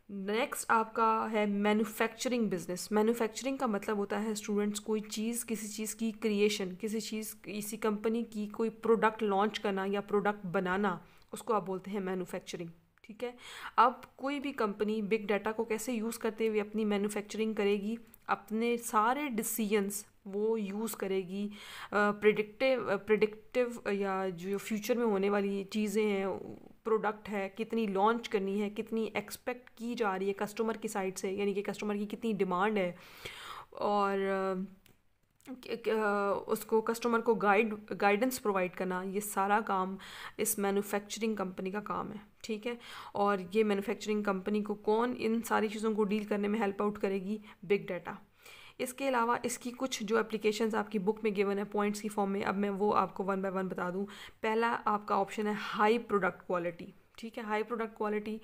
नेक्स्ट आपका है मैन्युफैक्चरिंग बिजनेस। मैन्युफैक्चरिंग का मतलब होता है स्टूडेंट्स कोई चीज़, किसी चीज़ की क्रिएशन, किसी कंपनी की कोई प्रोडक्ट लॉन्च करना या प्रोडक्ट बनाना, उसको आप बोलते हैं मैन्युफैक्चरिंग। ठीक है। अब कोई भी कंपनी बिग डाटा को कैसे यूज़ करते हुए अपनी मैन्युफैक्चरिंग करेगी, अपने सारे डिसीजंस वो यूज़ करेगी प्रिडिक्टिव या जो फ्यूचर में होने वाली चीज़ें हैं, प्रोडक्ट है, कितनी लॉन्च करनी है, कितनी एक्सपेक्ट की जा रही है कस्टमर की साइड से, यानी कि कस्टमर की कितनी डिमांड है, और उसको कस्टमर को गाइडेंस प्रोवाइड करना, ये सारा काम इस मैन्युफैक्चरिंग कंपनी का काम है। ठीक है। और ये मैन्युफैक्चरिंग कंपनी को कौन इन सारी चीज़ों को डील करने में हेल्प आउट करेगी, बिग डाटा। इसके अलावा इसकी कुछ जो एप्लीकेशंस आपकी बुक में गिवन है पॉइंट्स की फॉर्म में, अब मैं वो आपको वन बाय वन बता दूं। पहला आपका ऑप्शन है हाई प्रोडक्ट क्वालिटी। ठीक है। हाई प्रोडक्ट क्वालिटी,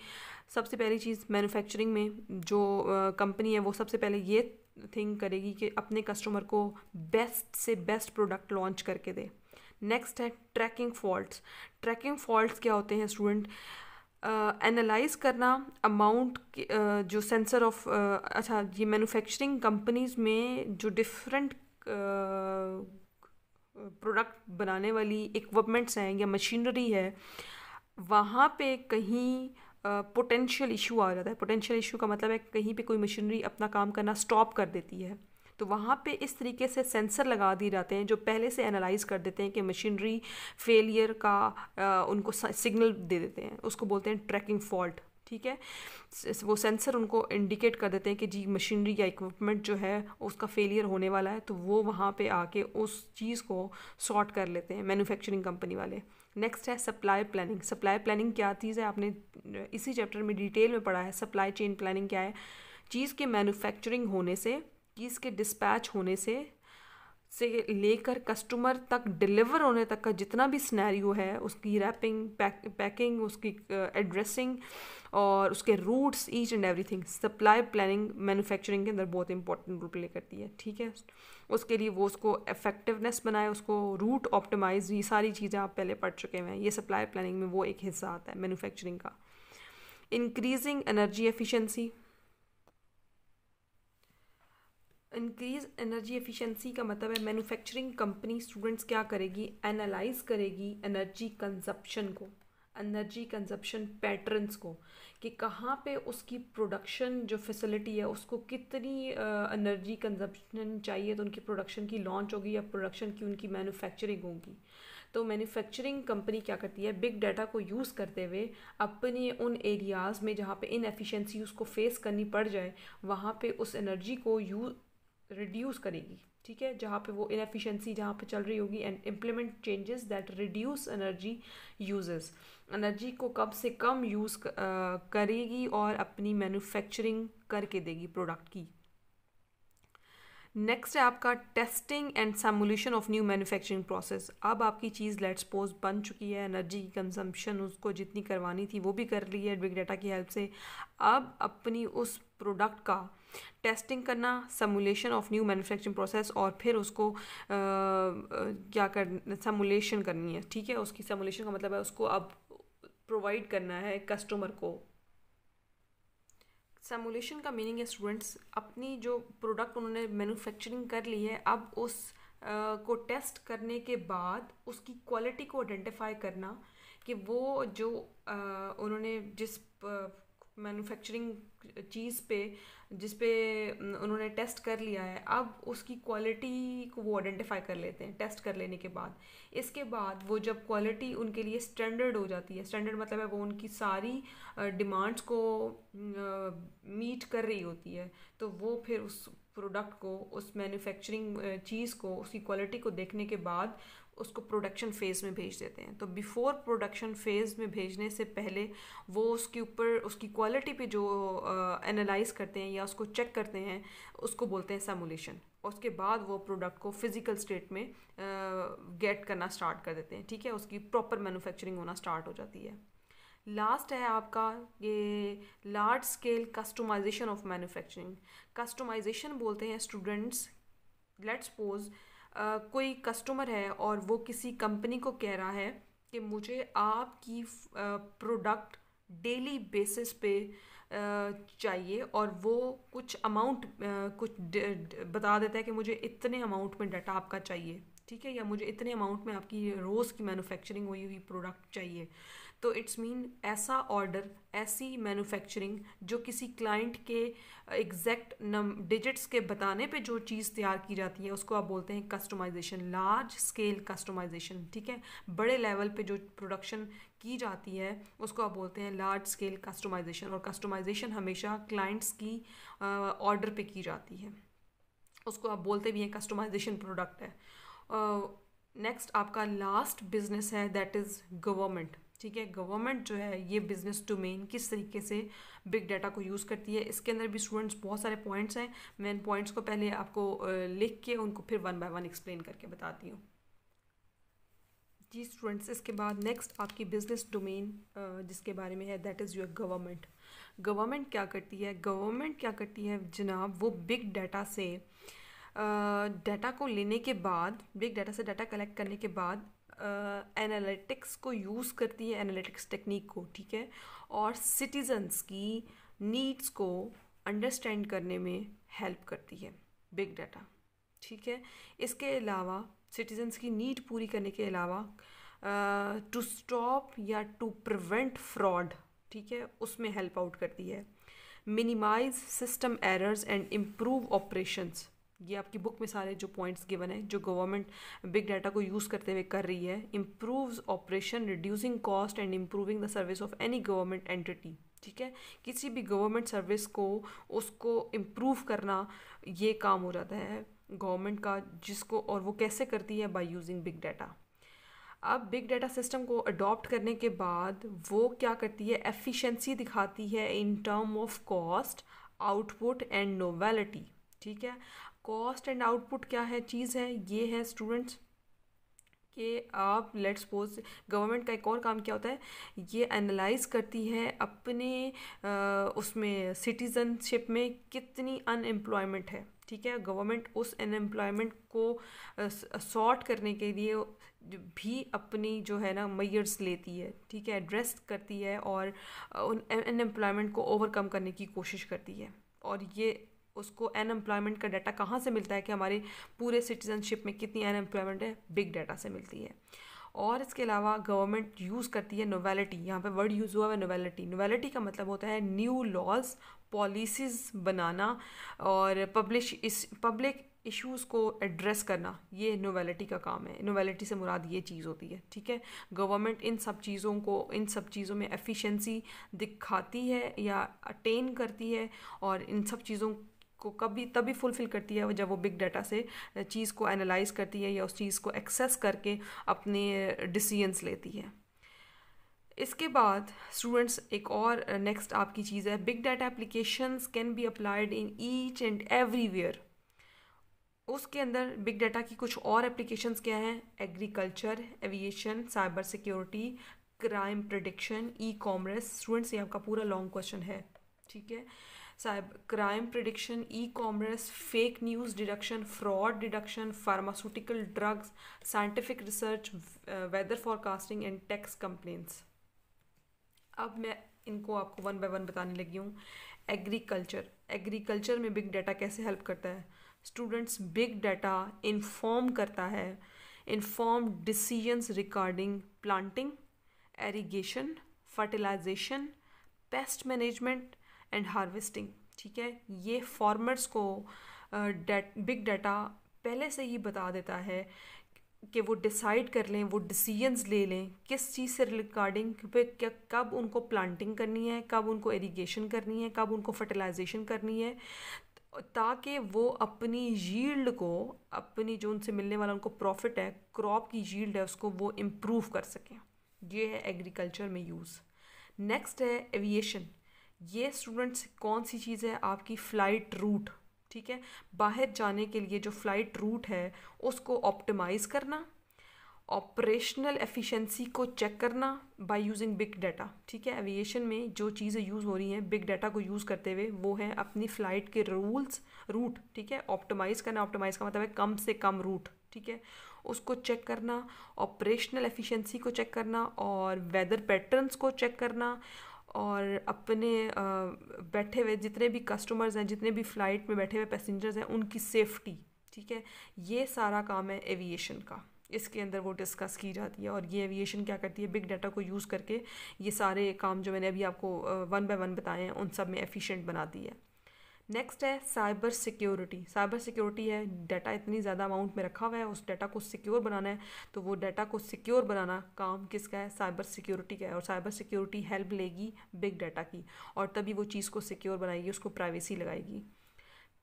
सबसे पहली चीज़ मैन्युफैक्चरिंग में जो कंपनी है वो सबसे पहले ये थिंक करेगी कि अपने कस्टमर को बेस्ट से बेस्ट प्रोडक्ट लॉन्च करके दे। नेक्स्ट है ट्रैकिंग फॉल्ट्स। ट्रैकिंग फॉल्ट्स क्या होते हैं स्टूडेंट, एनालाइज करना अमाउंट जो सेंसर ऑफ अच्छा, ये मैन्युफैक्चरिंग कंपनीज में जो डिफरेंट प्रोडक्ट बनाने वाली इक्विपमेंट्स हैं या मशीनरी है, वहाँ पे कहीं पोटेंशियल इशू आ जाता है। पोटेंशियल इशू का मतलब है कहीं पे कोई मशीनरी अपना काम करना स्टॉप कर देती है, तो वहाँ पे इस तरीके से सेंसर लगा दिए जाते हैं जो पहले से एनालाइज कर देते हैं कि मशीनरी फेलियर का उनको सिग्नल दे देते हैं, उसको बोलते हैं ट्रैकिंग फॉल्ट। ठीक है। वो सेंसर उनको इंडिकेट कर देते हैं कि जी मशीनरी या इक्विपमेंट जो है उसका फेलियर होने वाला है, तो वो वहाँ पे आके उस चीज़ को सॉर्ट कर लेते हैं मैन्युफैक्चरिंग कंपनी वाले। नेक्स्ट है सप्लाई प्लानिंग। सप्लाई प्लानिंग क्या चीज़ है, आपने इसी चैप्टर में डिटेल में पढ़ा है। सप्लाई चेन प्लानिंग क्या है, चीज़ के मैन्युफैक्चरिंग होने से, चीज़ के डिस्पैच होने से लेकर कस्टमर तक डिलीवर होने तक का जितना भी सिनेरियो है, उसकी रैपिंग, पैकिंग, उसकी एड्रेसिंग और उसके routes, each and everything, supply planning manufacturing के अंदर बहुत इंपॉर्टेंट रोल प्ले करती है। ठीक है। उसके लिए वो उसको इफेक्टिवनेस बनाए, उसको रूट ऑप्टिमाइज, ये सारी चीज़ें आप पहले पढ़ चुके हैं। ये सप्लाई प्लानिंग में वो एक हिस्सा आता है मैन्युफैक्चरिंग का। Increasing energy efficiency. Increase energy efficiency का मतलब है मैन्युफैक्चरिंग कंपनी स्टूडेंट्स क्या करेगी, एनालाइज करेगी एनर्जी कंजप्शन को, एनर्जी कंजप्शन पैटर्न्स को, कि कहाँ पे उसकी प्रोडक्शन जो फैसिलिटी है उसको कितनी एनर्जी कंजप्शन चाहिए तो उनकी प्रोडक्शन की लॉन्च होगी या प्रोडक्शन की उनकी मैन्युफैक्चरिंग होगी। तो मैन्युफैक्चरिंग कंपनी क्या करती है, बिग डाटा को यूज़ करते हुए अपने उन एरियाज़ में जहाँ पे इनएफिशिएंसी उसको फेस करनी पड़ जाए, वहाँ पे उस एनर्जी को रिड्यूस करेगी। ठीक है। जहाँ पे वो इनएफिशिएंसी जहाँ पे चल रही होगी, and implement changes that reduce energy uses, energy को कम से कम यूज़ करेगी और अपनी मैन्युफैक्चरिंग करके देगी प्रोडक्ट की। नेक्स्ट है आपका testing and simulation of new manufacturing process. अब आपकी चीज़ लेट्स सपोज बन चुकी है, एनर्जी की कंजम्पशन उसको जितनी करवानी थी वो भी कर ली है बिग डाटा की हेल्प से। अब अपनी उस प्रोडक्ट का टेस्टिंग करना, simulation of new manufacturing process, और फिर उसको क्या कर सिमुलेशन करनी है। ठीक है। उसकी सिमुलेशन का मतलब है उसको अब प्रोवाइड करना है कस्टमर को। सिमुलेशन का मीनिंग है स्टूडेंट्स, अपनी जो प्रोडक्ट उन्होंने मैन्युफैक्चरिंग कर ली है, अब उस को टेस्ट करने के बाद उसकी क्वालिटी को आइडेंटिफाई करना कि वो जो उन्होंने जिस मैन्युफैक्चरिंग चीज़ पे जिस पे उन्होंने टेस्ट कर लिया है, अब उसकी क्वालिटी को वो आइडेंटिफाई कर लेते हैं टेस्ट कर लेने के बाद। इसके बाद वो जब क्वालिटी उनके लिए स्टैंडर्ड हो जाती है, स्टैंडर्ड मतलब है वो उनकी सारी डिमांड्स को मीट कर रही होती है, तो वो फिर उस प्रोडक्ट को, उस मैन्युफैक्चरिंग चीज़ को, उसकी क्वालिटी को देखने के बाद उसको प्रोडक्शन फेज़ में भेज देते हैं। तो बिफोर प्रोडक्शन फेज़ में भेजने से पहले वो उसके ऊपर उसकी क्वालिटी पे जो एनालाइज करते हैं या उसको चेक करते हैं, उसको बोलते हैं सिमुलेशन। उसके बाद वो प्रोडक्ट को फिजिकल स्टेट में गेट करना स्टार्ट कर देते हैं। ठीक है। उसकी प्रॉपर मैन्युफैक्चरिंग होना स्टार्ट हो जाती है। लास्ट है आपका ये large scale customization of manufacturing. Customization बोलते हैं स्टूडेंट्स, लेट्स सपोज कोई कस्टमर है और वो किसी कंपनी को कह रहा है कि मुझे आपकी प्रोडक्ट डेली बेसिस पे चाहिए, और वो कुछ अमाउंट बता देता है कि मुझे इतने अमाउंट में डाटा आपका चाहिए, ठीक है, या मुझे इतने अमाउंट में आपकी रोज़ की मैन्युफैक्चरिंग हुई हुई प्रोडक्ट चाहिए। तो इट्स मीन ऐसा ऑर्डर, ऐसी मैन्युफैक्चरिंग जो किसी क्लाइंट के एग्जैक्ट डिजिट्स के बताने पे जो चीज़ तैयार की जाती है उसको आप बोलते हैं कस्टमाइजेशन, लार्ज स्केल कस्टमाइजेशन, ठीक है। बड़े लेवल पे जो प्रोडक्शन की जाती है उसको आप बोलते हैं लार्ज स्केल कस्टमाइजेशन, और कस्टमाइजेशन हमेशा क्लाइंट्स की ऑर्डर पे की जाती है, उसको आप बोलते भी हैं कस्टमाइजेशन प्रोडक्ट है। नेक्स्ट आपका लास्ट बिजनेस है दैट इज़ गवर्नमेंट, ठीक है। गवर्नमेंट जो है ये बिजनेस डोमेन किस तरीके से बिग डाटा को यूज़ करती है, इसके अंदर भी स्टूडेंट्स बहुत सारे पॉइंट्स हैं। मैं इन पॉइंट्स को पहले आपको लिख के उनको फिर वन बाय वन एक्सप्लेन करके बताती हूँ। जी स्टूडेंट्स, इसके बाद नेक्स्ट आपकी बिजनेस डोमेन जिसके बारे में है that is your government. Government क्या करती है? गवर्नमेंट क्या करती है जनाब, वो बिग डाटा से डाटा को लेने के बाद, बिग डाटा से डाटा कलेक्ट करने के बाद एनालिटिक्स को यूज़ करती है, एनालिटिक्स टेक्निक को, ठीक है, और सिटीजन्स की नीड्स को अंडरस्टैंड करने में हेल्प करती है बिग डाटा, ठीक है। इसके अलावा सिटीजन्स की नीड पूरी करने के अलावा टू स्टॉप या टू प्रिवेंट फ्रॉड, ठीक है, उसमें हेल्प आउट करती है। Minimize system errors and improve operations, ये आपकी बुक में सारे जो पॉइंट्स गिवन है जो गवर्नमेंट बिग डाटा को यूज़ करते हुए कर रही है। Improves operation, reducing cost and improving the service of any government entity, ठीक है। किसी भी गवर्नमेंट सर्विस को उसको इम्प्रूव करना ये काम हो जाता है गवर्नमेंट का, जिसको, और वो कैसे करती है, बाय यूजिंग बिग डाटा। अब बिग डाटा सिस्टम को अडॉप्ट करने के बाद वो क्या करती है, एफिशिएंसी दिखाती है in term of cost, output and novelty, ठीक है। कॉस्ट एंड आउटपुट क्या है चीज़ है, ये है स्टूडेंट्स कि आप लेट्स सपोज गवर्नमेंट का एक और काम क्या होता है, ये एनालाइज करती है अपने उसमें सिटीजनशिप में कितनी अनएम्प्लॉयमेंट है, ठीक है। गवर्नमेंट उस अनएम्प्लॉयमेंट को सॉर्ट करने के लिए भी अपनी जो है ना मेजर्स लेती है, ठीक है, एड्रेस करती है और उन अनएम्प्लॉयमेंट को ओवरकम करने की कोशिश करती है। और ये उसको अनएम्प्लॉयमेंट का डाटा कहाँ से मिलता है कि हमारे पूरे सिटीजनशिप में कितनी अनएम्प्लॉयमेंट है, बिग डाटा से मिलती है। और इसके अलावा गवर्नमेंट यूज़ करती है नोवेलिटी, यहाँ पे वर्ड यूज़ हुआ है नोवेलिटी। नोवेलिटी का मतलब होता है न्यू लॉज, पॉलिसीज़ बनाना और पब्लिक इश्यूज़ को एड्रेस करना, ये नोवेलिटी का काम है। नोवेलिटी से मुराद ये चीज़ होती है, ठीक है। गवर्नमेंट इन सब चीज़ों में एफिशिएंसी दिखाती है या अटेन करती है, और इन सब चीज़ों को कभी तभी फुलफ़िल करती है जब वो बिग डाटा से चीज़ को एनालाइज करती है या उस चीज़ को एक्सेस करके अपने डिसीजंस लेती है। इसके बाद स्टूडेंट्स एक और नेक्स्ट आपकी चीज़ है, big data applications can be applied in each and everywhere. उसके अंदर बिग डाटा की कुछ और एप्लीकेशंस क्या हैं, agriculture, aviation, cyber security, crime prediction, e commerce. Students ये आपका पूरा लॉन्ग क्वेश्चन है, ठीक है। Crime prediction, e commerce, fake news deduction, fraud deduction, pharmaceutical drugs, scientific research, weather forecasting and tax complaints. अब मैं इनको आपको वन बाय वन बताने लगी हूँ। एग्रीकल्चर में बिग डाटा कैसे हेल्प करता है स्टूडेंट्स, बिग डाटा इन्फॉर्म करता है, inform decisions regarding planting, irrigation, fertilisation, pest management and harvesting, ठीक है। ये फार्मर्स को बिग डाटा पहले से ही बता देता है कि वो डिसाइड कर लें, वो डिसीजंस ले लें किस चीज़ से रिगार्डिंग, क्या कब उनको प्लांटिंग करनी है, कब उनको इरिगेशन करनी है, कब उनको फर्टिलाइजेशन करनी है, ताकि वो अपनी यील्ड को, अपनी जो उनसे मिलने वाला उनको प्रॉफिट है, क्रॉप की यील्ड है, उसको वो इम्प्रूव कर सकें। ये है एग्रीकल्चर में यूज़। नेक्स्ट है एविएशन। ये स्टूडेंट्स कौन सी चीज़ है, आपकी फ़्लाइट रूट, ठीक है। बाहर जाने के लिए जो फ़्लाइट रूट है उसको ऑप्टिमाइज़ करना, ऑपरेशनल एफिशिएंसी को चेक करना बाय यूजिंग बिग डाटा, ठीक है। एविएशन में जो चीज़ें यूज़ हो रही हैं बिग डाटा को यूज़ करते हुए वो है अपनी फ़्लाइट के रूट, ठीक है, ऑप्टिमाइज़ करना। ऑप्टिमाइज़ का मतलब है कम से कम रूट, ठीक है, उसको चेक करना, ऑपरेशनल एफिशिएंसी को चेक करना और वेदर पैटर्न्स को चेक करना, और अपने बैठे हुए जितने भी कस्टमर्स हैं, जितने भी फ़्लाइट में बैठे हुए पैसेंजर्स हैं, उनकी सेफ्टी, ठीक है। ये सारा काम है एविएशन का, इसके अंदर वो डिस्कस की जाती है। और ये एविएशन क्या करती है, बिग डाटा को यूज़ करके ये सारे काम जो मैंने अभी आपको वन बाय वन बताए हैं उन सब में एफिशिएंट बनाती है। नेक्स्ट है साइबर सिक्योरिटी। साइबर सिक्योरिटी है डाटा इतनी ज़्यादा अमाउंट में रखा हुआ है, उस डाटा को सिक्योर बनाना है, तो वो डाटा को सिक्योर बनाना काम किसका है, साइबर सिक्योरिटी का है। और साइबर सिक्योरिटी हेल्प लेगी बिग डाटा की, और तभी वो चीज़ को सिक्योर बनाएगी, उसको प्राइवेसी लगाएगी।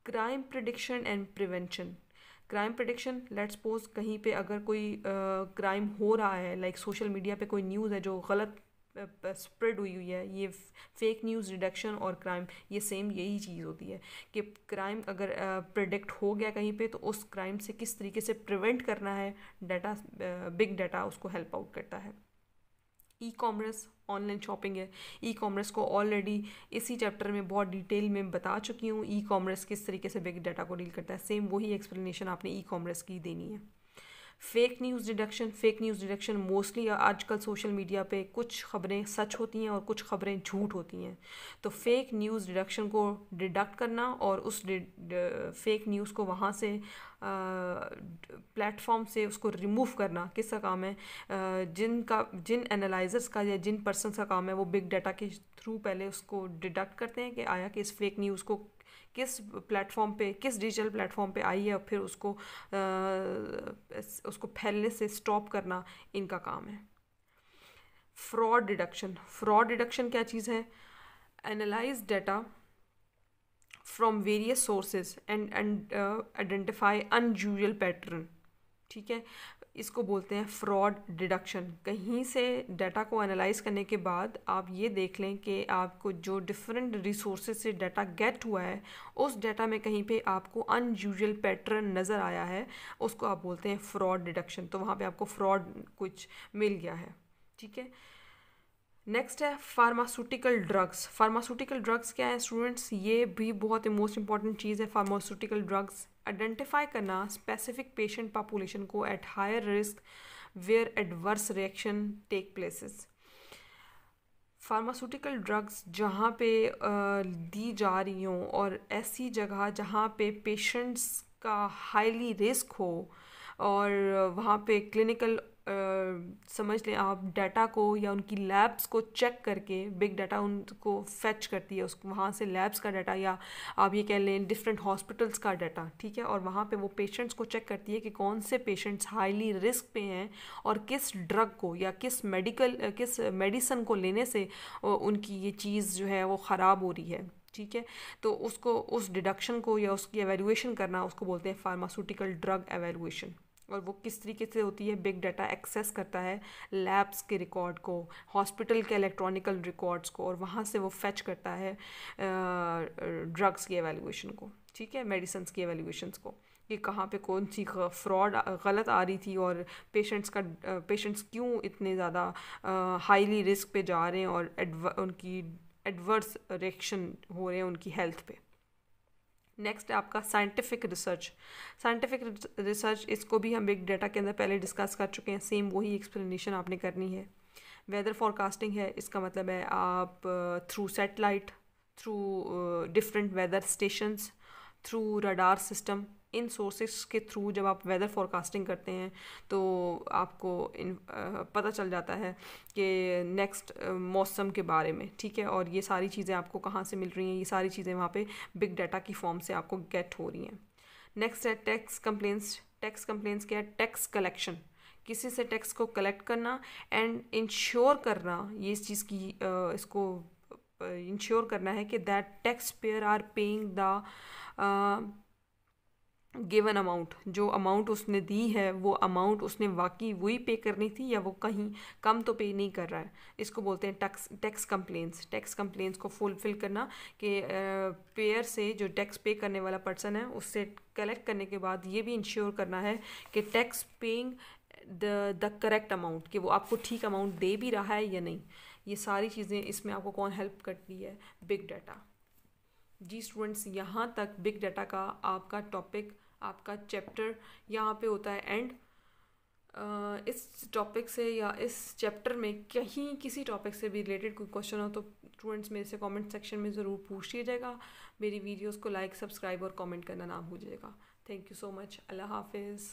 Crime prediction and prevention. Crime prediction, let's suppose कहीं पे अगर कोई क्राइम हो रहा है, लाइक सोशल मीडिया पे कोई न्यूज़ है जो गलत स्प्रेड हुई हुई है, ये फेक न्यूज़ डिटेक्शन और क्राइम ये सेम यही चीज़ होती है कि क्राइम अगर प्रिडिक्ट हो गया कहीं पे तो उस क्राइम से किस तरीके से प्रिवेंट करना है, डाटा बिग डाटा उसको हेल्प आउट करता है। ई कॉमर्स, ऑनलाइन शॉपिंग है। ई कॉमर्स को ऑलरेडी इसी चैप्टर में बहुत डिटेल में बता चुकी हूँ, ई कॉमर्स किस तरीके से बिग डाटा को डील करता है, सेम वही एक्सप्लेनेशन आपने ई कॉमर्स की देनी है। Fake news deduction. Fake news deduction mostly आजकल सोशल मीडिया पे कुछ खबरें सच होती हैं और कुछ खबरें झूठ होती हैं, तो फेक न्यूज़ डिडक्शन को डिडक्ट करना और उस फेक न्यूज़ को वहाँ से प्लेटफॉर्म से उसको रिमूव करना किसका काम है, जिन एनालाइजर्स का या जिन पर्सन्स का काम है, वो बिग डाटा के थ्रू पहले उसको डिडक्ट करते हैं कि आया कि इस फेक न्यूज़ को किस प्लेटफॉर्म पे, किस डिजिटल प्लेटफॉर्म पे आई है, और फिर उसको फैलने से स्टॉप करना इनका काम है। Fraud deduction. फ्रॉड डिडक्शन क्या चीज़ है, analyse data from various sources and identify unusual pattern, ठीक है, इसको बोलते हैं फ्रॉड डिडक्शन। कहीं से डाटा को एनालाइज करने के बाद आप ये देख लें कि आपको जो डिफरेंट रिसोर्सेज से डाटा गेट हुआ है उस डाटा में कहीं पे आपको अनयूजुअल पैटर्न नज़र आया है, उसको आप बोलते हैं फ्रॉड डिडक्शन। तो वहाँ पे आपको फ्रॉड कुछ मिल गया है, ठीक है। नेक्स्ट है फार्मास्यूटिकल ड्रग्स। फार्मास्यूटिकल ड्रग्स क्या है स्टूडेंट्स, ये भी बहुत ही मोस्ट इंपॉर्टेंट चीज़ है। फार्मास्यूटिकल ड्रग्स आइडेंटिफाई करना स्पेसिफिक पेशेंट पॉपुलेशन को at higher risk where adverse reaction take places. Pharmaceutical drugs जहाँ पे दी जा रही हों और ऐसी जगह जहाँ पे पेशेंट्स का हाईली रिस्क हो, और वहाँ पे क्लिनिकल समझ लें आप डाटा को या उनकी लैब्स को चेक करके बिग डाटा उनको फेच करती है, उसको वहाँ से लैब्स का डाटा या आप ये कह लें डिफरेंट हॉस्पिटल्स का डाटा, ठीक है, और वहाँ पे वो पेशेंट्स को चेक करती है कि कौन से पेशेंट्स हाईली रिस्क पे हैं और किस ड्रग को या किस मेडिसिन को लेने से उनकी ये चीज़ जो है वो ख़राब हो रही है, ठीक है। तो उसको उस डिडक्शन को या उसकी एवेल्यूएशन करना उसको बोलते हैं फार्मास्यूटिकल ड्रग एवेल्यूएशन। और वो किस तरीके से होती है, बिग डाटा एक्सेस करता है लैब्स के रिकॉर्ड को, हॉस्पिटल के इलेक्ट्रॉनिकल रिकॉर्ड्स को, और वहाँ से वो फेच करता है ड्रग्स की एवेल्यूएशन को, ठीक है, मेडिसिन की एवेल्यूएशंस को, कि कहाँ पे कौन सी फ्रॉड गलत आ रही थी और पेशेंट्स क्यों इतने ज़्यादा हाईली रिस्क पे जा रहे हैं और उनकी एडवर्स रिएक्शन हो रहे हैं उनकी हेल्थ पे। नेक्स्ट है आपका साइंटिफिक रिसर्च। साइंटिफिक रिसर्च, इसको भी हम बिग डाटा के अंदर पहले डिस्कस कर चुके हैं, सेम वही एक्सप्लेनेशन आपने करनी है। वेदर फॉरकास्टिंग है, इसका मतलब है आप through satellite, through different weather stations, through radar system, इन सोर्सेस के थ्रू जब आप वेदर फॉरकास्टिंग करते हैं तो आपको पता चल जाता है कि नेक्स्ट मौसम के बारे में, ठीक है, और ये सारी चीज़ें आपको कहाँ से मिल रही हैं, ये सारी चीज़ें वहाँ पे बिग डाटा की फॉर्म से आपको गेट हो रही हैं। नेक्स्ट है टैक्स कंप्लेंट्स। टैक्स कंप्लेंट्स क्या है, टैक्स कलेक्शन, किसी से टैक्स को कलेक्ट करना एंड इंश्योर करना, ये इस चीज़ की इसको इंश्योर करना है कि that taxpayer are paying the given amount, जो अमाउंट उसने दी है वो अमाउंट उसने वाकई वही पे करनी थी या वो कहीं कम तो पे नहीं कर रहा है, इसको बोलते हैं टैक्स कंप्लेंट्स। टैक्स कंप्लेंट्स को फुलफिल करना कि पेयर से, जो टैक्स पे करने वाला पर्सन है, उससे कलेक्ट करने के बाद ये भी इंश्योर करना है कि tax paying the correct amount, कि वो आपको ठीक अमाउंट दे भी रहा है या नहीं। ये सारी चीज़ें इसमें आपको कौन हेल्प करती है? Big data. जी स्टूडेंट्स, यहाँ तक बिग डाटा का आपका टॉपिक, आपका चैप्टर यहाँ पे होता है एंड। इस टॉपिक से या इस चैप्टर में कहीं किसी टॉपिक से भी रिलेटेड कोई क्वेश्चन हो तो स्टूडेंट्स मेरे से कमेंट सेक्शन में ज़रूर पूछ लीजिएगा। मेरी वीडियोस को लाइक, सब्सक्राइब और कमेंट करना ना भूलिएगा। Thank you so much. अल्लाह हाफिज़।